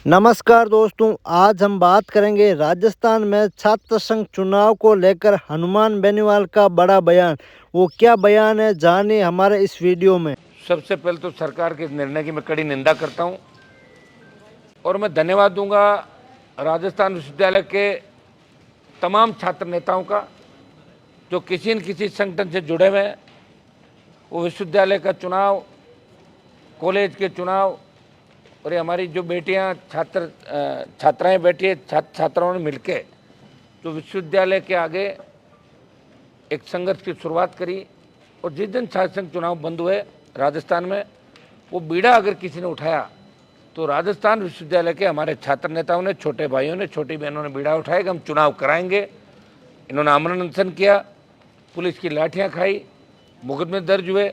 नमस्कार दोस्तों, आज हम बात करेंगे राजस्थान में छात्र संघ चुनाव को लेकर हनुमान बेनीवाल का बड़ा बयान। वो क्या बयान है, जानिए हमारे इस वीडियो में। सबसे पहले तो सरकार के निर्णय की मैं कड़ी निंदा करता हूं और मैं धन्यवाद दूंगा राजस्थान विश्वविद्यालय के तमाम छात्र नेताओं का जो किसी न किसी संगठन से जुड़े हुए हैं। वो विश्वविद्यालय का चुनाव, कॉलेज के चुनाव और ये हमारी जो बेटियां छात्राएं बैठी है, छात्राओं ने मिलके जो विश्वविद्यालय के आगे एक संघर्ष की शुरुआत करी। और जिस दिन छात्र संघ चुनाव बंद हुए राजस्थान में, वो बीड़ा अगर किसी ने उठाया तो राजस्थान विश्वविद्यालय के हमारे छात्र नेताओं ने, छोटे भाइयों ने, छोटी बहनों ने बीड़ा उठाया कि हम चुनाव कराएंगे। इन्होंने आमरण अनशन किया, पुलिस की लाठियां खाई, मुकदमे दर्ज हुए,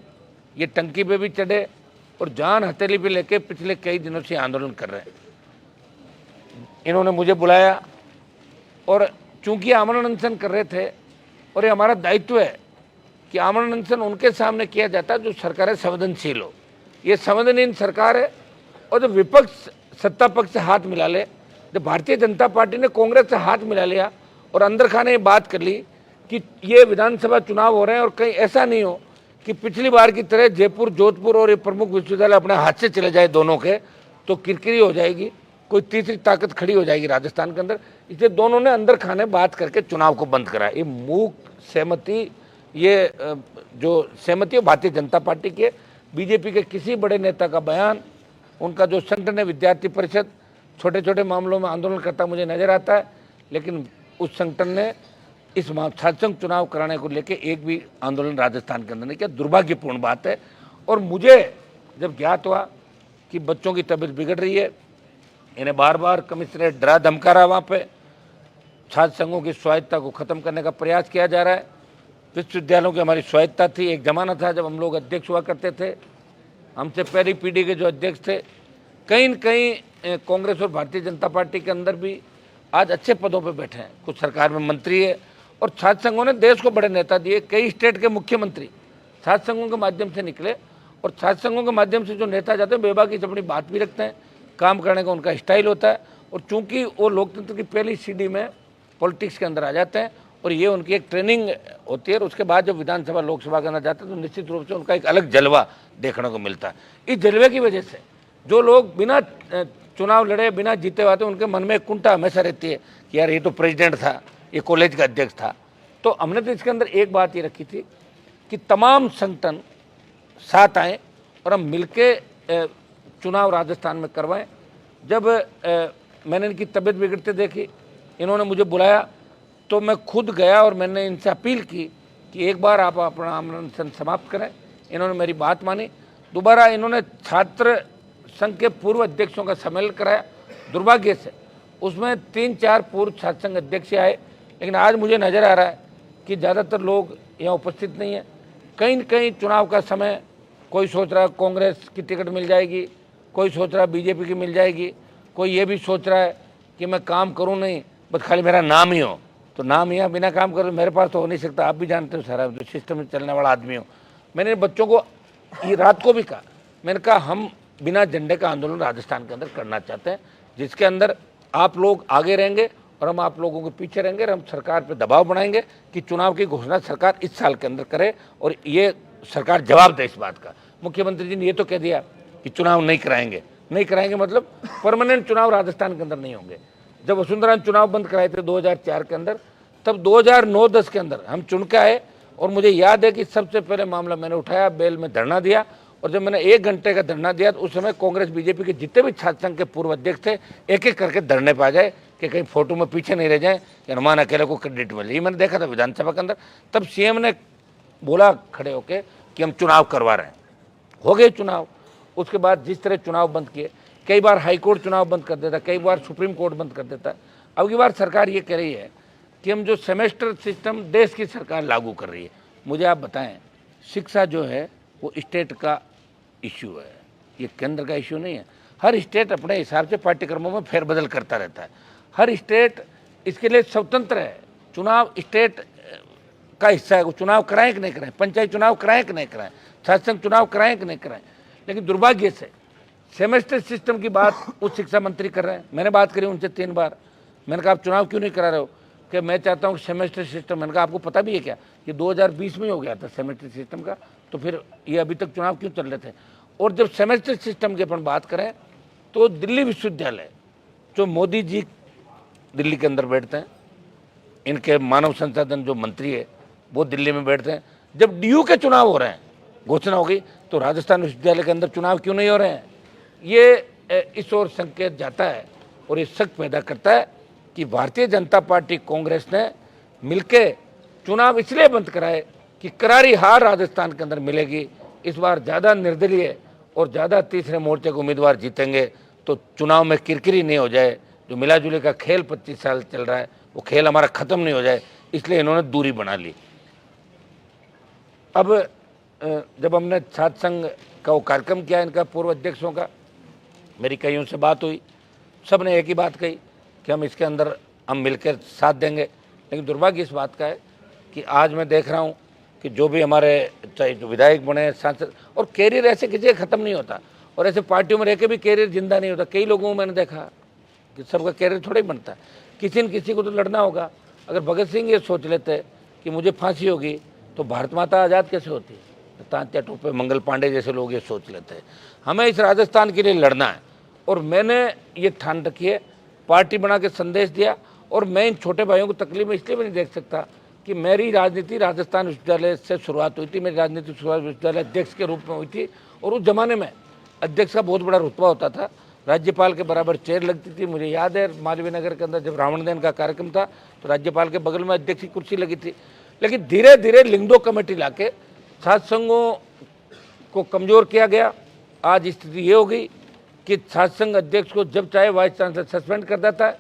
ये टंकी पे भी चढ़े और जान हथेली पे लेके पिछले कई दिनों से आंदोलन कर रहे हैं। इन्होंने मुझे बुलाया और चूंकि आमरण अनशन कर रहे थे और ये हमारा दायित्व है कि आमरण अनशन उनके सामने किया जाता है जो सरकारें संवेदनशील हो। ये संवेदनहीन सरकार है और जब विपक्ष सत्ता पक्ष से हाथ मिला ले, जब भारतीय जनता पार्टी ने कांग्रेस से हाथ मिला लिया और अंदर खाने ये बात कर ली कि ये विधानसभा चुनाव हो रहे हैं और कहीं ऐसा नहीं हो कि पिछली बार की तरह जयपुर, जोधपुर और ये प्रमुख विश्वविद्यालय अपने हाथ से चले जाए दोनों के, तो किरकिरी हो जाएगी, कोई तीसरी ताकत खड़ी हो जाएगी राजस्थान के अंदर। इसलिए दोनों ने अंदर खाने बात करके चुनाव को बंद करा। ये मूक सहमति, ये जो सहमति है भारतीय जनता पार्टी की, बीजेपी के किसी बड़े नेता का बयान, उनका जो संगठन है विद्यार्थी परिषद, छोटे छोटे मामलों में आंदोलन करता मुझे नजर आता है, लेकिन उस संगठन ने इस छात्र संघ चुनाव कराने को लेकर एक भी आंदोलन राजस्थान के अंदर नहीं किया। दुर्भाग्यपूर्ण बात है। और मुझे जब ज्ञात हुआ कि बच्चों की तबीयत बिगड़ रही है, इन्हें बार बार कमिश्नरेट डरा धमका रहा, वहाँ पे छात्र संघों की स्वायत्ता को खत्म करने का प्रयास किया जा रहा है। विश्वविद्यालयों की हमारी स्वायत्ता थी, एक जमाना था जब हम लोग अध्यक्ष हुआ करते थे, हमसे पहली पीढ़ी के जो अध्यक्ष थे, कहीं न कहीं कांग्रेस और भारतीय जनता पार्टी के अंदर भी आज अच्छे पदों पर बैठे हैं, कुछ सरकार में मंत्री है। और छात्र संघों ने देश को बड़े नेता दिए, कई स्टेट के मुख्यमंत्री छात्र संघों के माध्यम से निकले। और छात्र संघों के माध्यम से जो नेता जाते हैं बेबाकी से अपनी बात भी रखते हैं, काम करने का उनका स्टाइल होता है, और चूंकि वो लोकतंत्र की पहली सीढ़ी में पॉलिटिक्स के अंदर आ जाते हैं और ये उनकी एक ट्रेनिंग होती है। और उसके बाद जब विधानसभा लोकसभा के अंदर जाते हैं तो निश्चित रूप से उनका एक अलग जलवा देखने को मिलता है। इस जलवे की वजह से जो लोग बिना चुनाव लड़े, बिना जीते हुए आते, उनके मन में एक कुंठा हमेशा रहती है कि यार ये तो प्रेसिडेंट था, ये कॉलेज का अध्यक्ष था। तो हमने तो इसके अंदर एक बात ये रखी थी कि तमाम संगठन साथ आए और हम मिलके चुनाव राजस्थान में करवाएं। जब मैंने इनकी तबीयत बिगड़ते देखी, इन्होंने मुझे बुलाया, तो मैं खुद गया और मैंने इनसे अपील की कि एक बार आप अपना आमरण अनशन समाप्त करें। इन्होंने मेरी बात मानी। दोबारा इन्होंने छात्र संघ के पूर्व अध्यक्षों का सम्मेलन कराया। दुर्भाग्य से उसमें 3-4 पूर्व छात्र संघ अध्यक्ष आए, लेकिन आज मुझे नज़र आ रहा है कि ज़्यादातर लोग यहाँ उपस्थित नहीं है। कहीं न कहीं चुनाव का समय, कोई सोच रहा है कांग्रेस की टिकट मिल जाएगी, कोई सोच रहा है बीजेपी की मिल जाएगी, कोई ये भी सोच रहा है कि मैं काम करूँ नहीं, बस खाली मेरा नाम ही हो। तो नाम यहाँ बिना काम करे मेरे पास तो हो नहीं सकता। आप भी जानते हो सारा जो सिस्टम में चलने वाला आदमी हो। मैंने बच्चों को ये रात को भी कहा, मैंने कहा हम बिना झंडे का आंदोलन राजस्थान के अंदर करना चाहते हैं, जिसके अंदर आप लोग आगे रहेंगे और हम आप लोगों के पीछे रहेंगे और हम सरकार पर दबाव बनाएंगे कि चुनाव की घोषणा सरकार इस साल के अंदर करे और ये सरकार जवाब दे इस बात का। मुख्यमंत्री जी ने ये तो कह दिया कि चुनाव नहीं कराएंगे। नहीं कराएंगे मतलब परमानेंट चुनाव राजस्थान के अंदर नहीं होंगे। जब वसुंधरा ने चुनाव बंद कराए थे 2004 के अंदर, तब 2009-10 के अंदर हम चुन के आए। और मुझे याद है कि सबसे पहले मामला मैंने उठाया, बेल में धरना दिया, और जब मैंने 1 घंटे का धरना दिया तो उस समय कांग्रेस बीजेपी के जितने भी छात्र संघ के पूर्व अध्यक्ष थे एक एक करके धरने पर आ जाए कि कहीं फोटो में पीछे नहीं रह जाए कि हनुमान अकेले को क्रेडिट मिले। ये मैंने देखा था विधानसभा के अंदर। तब सीएम ने बोला खड़े होके कि हम चुनाव करवा रहे हैं। हो गए चुनाव। उसके बाद जिस तरह चुनाव बंद किए, कई बार हाईकोर्ट चुनाव बंद कर देता, कई बार सुप्रीम कोर्ट बंद कर देता। अब की बार सरकार ये कह रही है कि हम जो सेमेस्टर सिस्टम देश की सरकार लागू कर रही है। मुझे आप बताएं, शिक्षा जो है वो स्टेट का इश्यू है, ये केंद्र का इश्यू नहीं है। हर स्टेट अपने हिसाब से पाठ्यक्रमों में फेरबदल करता रहता है। हर स्टेट इसके लिए स्वतंत्र है। चुनाव स्टेट का हिस्सा है, वो चुनाव कराएं कि नहीं कराएं, पंचायत चुनाव कराएं कि नहीं कराएं, छात्र संघ चुनाव कराएं कि नहीं कराएं। लेकिन दुर्भाग्य से सेमेस्टर सिस्टम की बात उच्च शिक्षा मंत्री कर रहे हैं। मैंने बात करी उनसे 3 बार। मैंने कहा आप चुनाव क्यों नहीं करा रहे हो? कि मैं चाहता हूँ सेमेस्टर सिस्टम। मैंने कहा आपको पता भी है क्या कि 2020 में हो गया था सेमेस्टर सिस्टम का, तो फिर ये अभी तक चुनाव क्यों चल रहे थे? और जब सेमेस्टर सिस्टम की अपन बात करें तो दिल्ली विश्वविद्यालय, जो मोदी जी दिल्ली के अंदर बैठते हैं, इनके मानव संसाधन जो मंत्री है वो दिल्ली में बैठते हैं। जब डीयू के चुनाव हो रहे हैं, घोषणा हो गई, तो राजस्थान विश्वविद्यालय के अंदर चुनाव क्यों नहीं हो रहे हैं? ये इस ओर संकेत जाता है और ये शक पैदा करता है कि भारतीय जनता पार्टी कांग्रेस ने मिलके चुनाव इसलिए बंद कराए कि करारी हार राजस्थान के अंदर मिलेगी। इस बार ज़्यादा निर्दलीय और ज़्यादा तीसरे मोर्चे के उम्मीदवार जीतेंगे तो चुनाव में किरकिरी नहीं हो जाए, जो मिला जुले का खेल 25 साल चल रहा है वो खेल हमारा ख़त्म नहीं हो जाए, इसलिए इन्होंने दूरी बना ली। अब जब हमने छात्र संघ का वो कार्यक्रम किया इनका पूर्व अध्यक्षों का, मेरी कईयों से बात हुई, सब ने एक ही बात कही कि हम इसके अंदर हम मिलकर साथ देंगे। लेकिन दुर्भाग्य इस बात का है कि आज मैं देख रहा हूँ कि जो भी हमारे चाहे जो विधायक बने, सांसद, और कैरियर ऐसे किसी का ख़त्म नहीं होता, और ऐसे पार्टियों में रह के भी कैरियर जिंदा नहीं होता। कई लोगों को मैंने देखा कि सबका कैरियर थोड़ा ही बनता है, किसी न किसी को तो लड़ना होगा। अगर भगत सिंह ये सोच लेते कि मुझे फांसी होगी तो भारत माता आज़ाद कैसे होती? तांत्या टोपे, मंगल पांडे जैसे लोग ये सोच लेते हैं। हमें इस राजस्थान के लिए लड़ना है, और मैंने ये ठान रखी है, पार्टी बना के संदेश दिया। और मैं इन छोटे भाइयों को तकलीफ में इसलिए भी नहीं देख सकता कि मेरी राजनीति राजस्थान विश्वविद्यालय से शुरुआत हुई थी। मेरी राजनीति शुरुआत विश्वविद्यालय अध्यक्ष के रूप में हुई थी, और उस जमाने में अध्यक्ष का बहुत बड़ा रुतबा होता था, राज्यपाल के बराबर चेयर लगती थी। मुझे याद है मालवीय नगर के अंदर जब रावण दहन का कार्यक्रम था तो राज्यपाल के बगल में अध्यक्ष की कुर्सी लगी थी। लेकिन धीरे धीरे लिंगदो कमेटी लाके छात्र संघों को कमज़ोर किया गया। आज स्थिति ये हो गई कि छात्र संघ अध्यक्ष को जब चाहे वाइस चांसलर सस्पेंड कर देता है।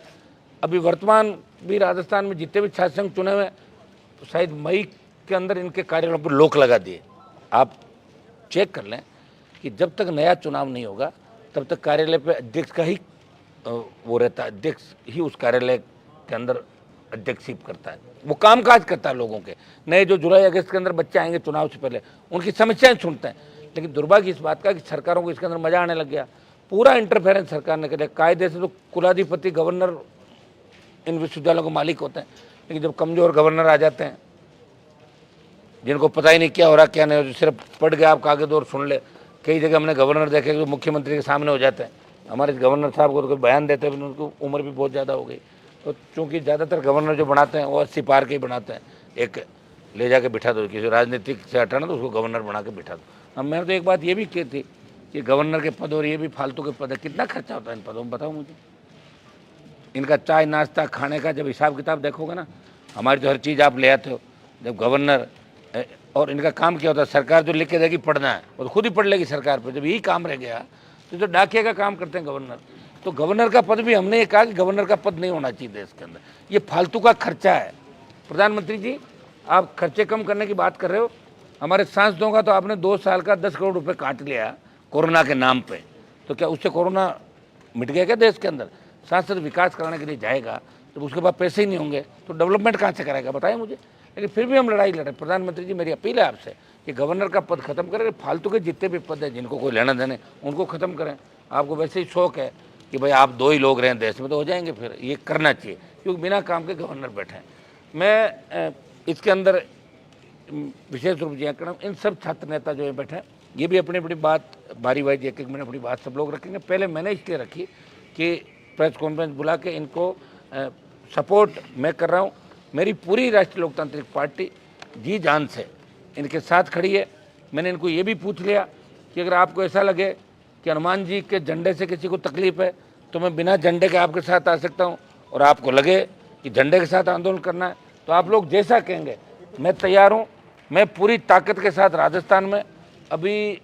अभी वर्तमान भी राजस्थान में जितने भी छात्र संघ चुने हुए हैं, तो शायद मई के अंदर इनके कार्यालयों पर लोक लगा दिए। आप चेक कर लें कि जब तक नया चुनाव नहीं होगा तब तक कार्यालय पे अध्यक्ष का ही वो रहता है, अध्यक्ष ही उस कार्यालय के अंदर अध्यक्षशिप करता है, वो कामकाज करता है लोगों के। नए जो जुलाई अगस्त के अंदर बच्चे आएंगे चुनाव से पहले, उनकी समस्याएं सुनते हैं। लेकिन दुर्भाग्य इस बात का कि सरकारों को इसके अंदर मजा आने लग गया। पूरा इंटरफेरेंस सरकार ने कर, कायदे से तो कुलाधिपति गवर्नर इन विश्वविद्यालयों को मालिक होते हैं, लेकिन जब कमजोर गवर्नर आ जाते हैं जिनको पता ही नहीं क्या हो रहा क्या नहीं हो रहा, सिर्फ पढ़ गया आप कागज और सुन ले। कई जगह हमने गवर्नर देखे जो मुख्यमंत्री के सामने हो जाते हैं। हमारे गवर्नर साहब को तो बयान देते हैं, उनकी उम्र भी बहुत ज़्यादा हो गई। तो चूँकि ज़्यादातर गवर्नर जो बनाते हैं वो 80 पार के ही बनाते हैं। एक ले जाके बिठा दो, किसी राजनीतिक से हटाना तो उसको गवर्नर बना के बिठा दो। अब मैंने तो एक बात ये भी की थी कि गवर्नर के पद और ये भी फालतू के पद है, कितना खर्चा होता है इन पदों में बताओ मुझे? इनका चाय नाश्ता खाने का जब हिसाब किताब देखोगे ना, हमारी तो हर चीज़ आप ले आते हो। जब गवर्नर और इनका काम क्या होता है, सरकार जो लिख के देगी पढ़ना है वो तो खुद ही पढ़ लेगी सरकार पर। जब यही काम रह गया तो जो डाकिया का काम करते हैं गवर्नर, तो गवर्नर का पद भी हमने ये कहा कि गवर्नर का पद नहीं होना चाहिए देश के अंदर, ये फालतू का खर्चा है। प्रधानमंत्री जी, आप खर्चे कम करने की बात कर रहे हो, हमारे सांसदों का तो आपने 2 साल का 10 करोड़ रुपये काट लिया कोरोना के नाम पे, तो क्या उससे कोरोना मिट गया क्या देश के अंदर? सांसद विकास कराने के लिए जाएगा तो उसके पास पैसे ही नहीं होंगे तो डेवलपमेंट कहाँ से कराएगा बताएं मुझे? लेकिन फिर भी हम लड़ाई लड़े। प्रधानमंत्री जी, मेरी अपील है आपसे कि गवर्नर का पद खत्म करें, फालतू के जितने भी पद हैं जिनको कोई लेना देने उनको खत्म करें। आपको वैसे ही शौक है कि भाई आप 2 ही लोग रहें देश में तो हो जाएंगे, फिर ये करना चाहिए, क्योंकि बिना काम के गवर्नर बैठे हैं। मैं इसके अंदर विशेष रूप से करना, इन सब छात्र नेता जो है बैठे हैं, ये भी अपनी अपनी बात बारी वाइज एक मिनट अपनी बात सब लोग रखेंगे। पहले मैंने इसलिए रखी कि प्रेस कॉन्फ्रेंस बुला के इनको सपोर्ट मैं कर रहा हूँ। मेरी पूरी राष्ट्रीय लोकतांत्रिक पार्टी जी जान से इनके साथ खड़ी है। मैंने इनको ये भी पूछ लिया कि अगर आपको ऐसा लगे कि हनुमान जी के झंडे से किसी को तकलीफ है तो मैं बिना झंडे के आपके साथ आ सकता हूँ, और आपको लगे कि झंडे के साथ आंदोलन करना है तो आप लोग जैसा कहेंगे मैं तैयार हूँ। मैं पूरी ताकत के साथ राजस्थान में अभी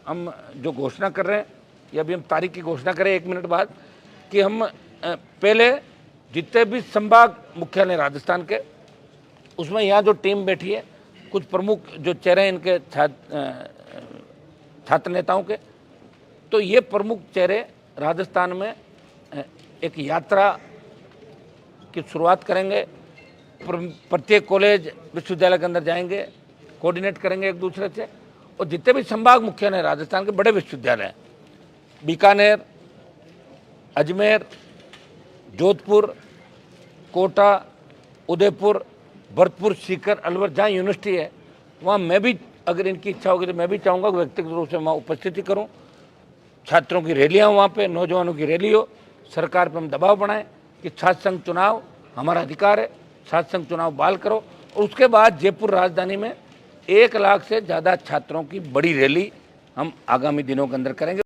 हम जो घोषणा कर रहे हैं, या अभी हम तारीख की घोषणा करें 1 मिनट बाद, कि हम पहले जितने भी संभाग मुख्यालय राजस्थान के, उसमें यहाँ जो टीम बैठी है, कुछ प्रमुख जो चेहरे हैं इनके छात्र नेताओं के, तो ये प्रमुख चेहरे राजस्थान में एक यात्रा की शुरुआत करेंगे। प्रत्येक कॉलेज विश्वविद्यालय के अंदर जाएंगे, कोऑर्डिनेट करेंगे एक दूसरे से, और जितने भी संभाग मुख्यालय राजस्थान के बड़े विश्वविद्यालय हैं बीकानेर, अजमेर, जोधपुर, कोटा, उदयपुर, भरतपुर, सीकर, अलवर, जहाँ यूनिवर्सिटी है वहाँ मैं भी, अगर इनकी इच्छा होगी तो मैं भी चाहूँगा कि व्यक्तिगत रूप से वहाँ उपस्थिति करूँ, छात्रों की रैलियाँ वहाँ पे, नौजवानों की रैली हो, सरकार पर हम दबाव बनाएं कि छात्र संघ चुनाव हमारा अधिकार है, छात्र संघ चुनाव बहाल करो। और उसके बाद जयपुर राजधानी में 1 लाख से ज़्यादा छात्रों की बड़ी रैली हम आगामी दिनों के अंदर करेंगे।